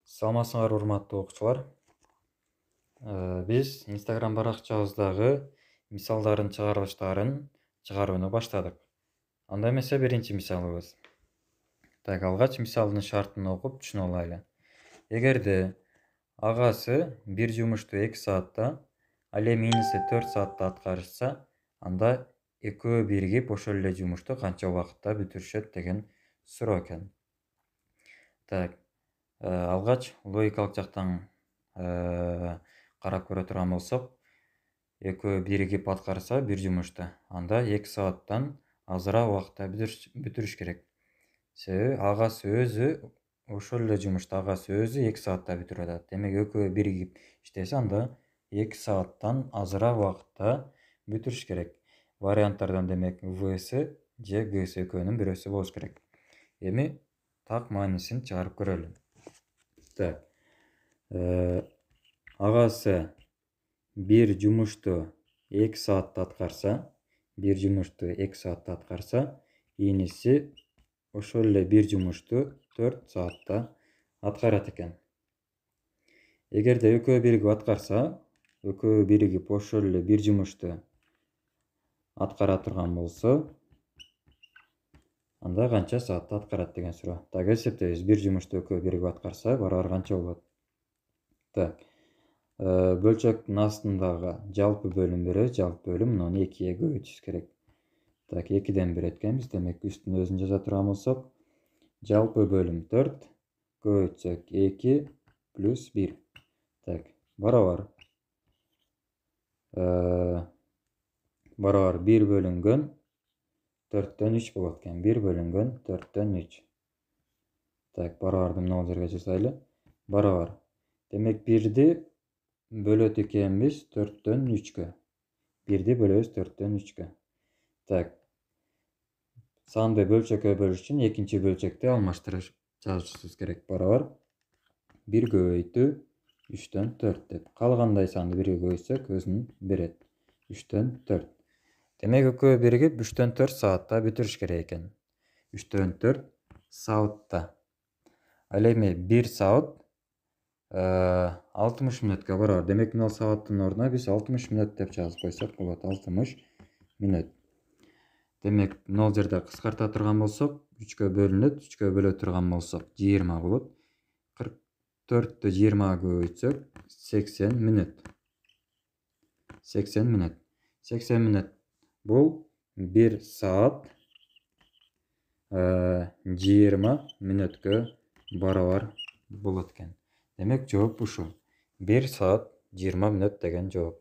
Саламатсыңар урматтуу окуучулар. Биз Instagram баракчабыздагы мисалдардын чыгарылыштарын чыгарууну баштадык. Анда эмесе биринчи мисалыбыз. Так, алгач мисалдын шартын окуп түшүнө алайлы. Эгерде агасы бир жумушту 2 саатта, ал эми иниси 4 саатта аткарышса, анда экөө биригип ошол эле жумушту канча убакытта бүтүрүшөт деген суроо экен. Так, алгач логикалык жактан карап көрө турган болсок, экөө биригип аткарса бир жумушту, анда 2 сааттан азыраак убакытта бүтүрүш керек. Себеби агасы өзү ошол эле жумушту агасы өзү 2 саатта бүтүрүп атат. Демек экөө биригип иштесе, анда 2 сааттан азыраак убакытта бүтүрүш керек. Варианттардан демек В'сы же Г'сы экөөнүн бирөөсү болуш керек. Эми так маанисин чыгарып көрөлү. Так, агасы бир жумушту 2 саатта аткарса, иниси ошол эле бир жумушту 4 саатта аткарат экен. Эгерде экөө биригип аткарса, экөө биригип ошол эле бир жумушту аткара турган болсо, анда канча саатта аткарат деген суроо. Так, эсептейбиз. Бир жумушту экөө биригип аткарса, барабар канча болот? Так, бөлчөктүн астындагы жалпы бөлүм беребиз. Жалпы бөлүм муну 2-ге көбөйтүш керек. Так, 2ден 1 эткенбиз. Демек үстүн өзүн жаза турган болсок, жалпы бөлүм 4 көбөйтсөк 2 плюс 1. Так, барабар 1 бөлүнгөн 4төн 3 болот экен. 1 бөлүнгөн 4төн 3. Так, барабарды мына жерге жазайлы. Барабар. Демек 1ди бөлөт экенбиз 4төн 3кө. 1ди бөлөбүз 4төн 3кө. Так, санды бөлчөккө бөлүш үчүн экинчи бөлчөктү алмаштырып жазышыбыз керек. Барабар 1 көбөйтүү 3төн 4 деп. Калгандай санды 1ге көбөйтсөк өзүн берет. 3төн 4. Демек экөө биригип 3төн 4 саатта бүтүрүш керек экен. 3төн 4 саатта. Ал эми 1 саат 60 мүнөткө барабар. Демек мына сааттын ордуна биз 60 мүнөт деп жазып койсок болот. 60 мүнөт. Демек мына жерде кыскарта турган болсок, 3кө бөлүнөт, 3кө бөлө турган болсок 20 болот. 44-тү 20-га көбөйтсөк 80 мүнөт. 80 мүнөт. 80 мүнөт бул 1 саат 20 мүнөткө барабар болот экен. Демек жооп ушу. 1 саат 20 мүнөт деген жооп.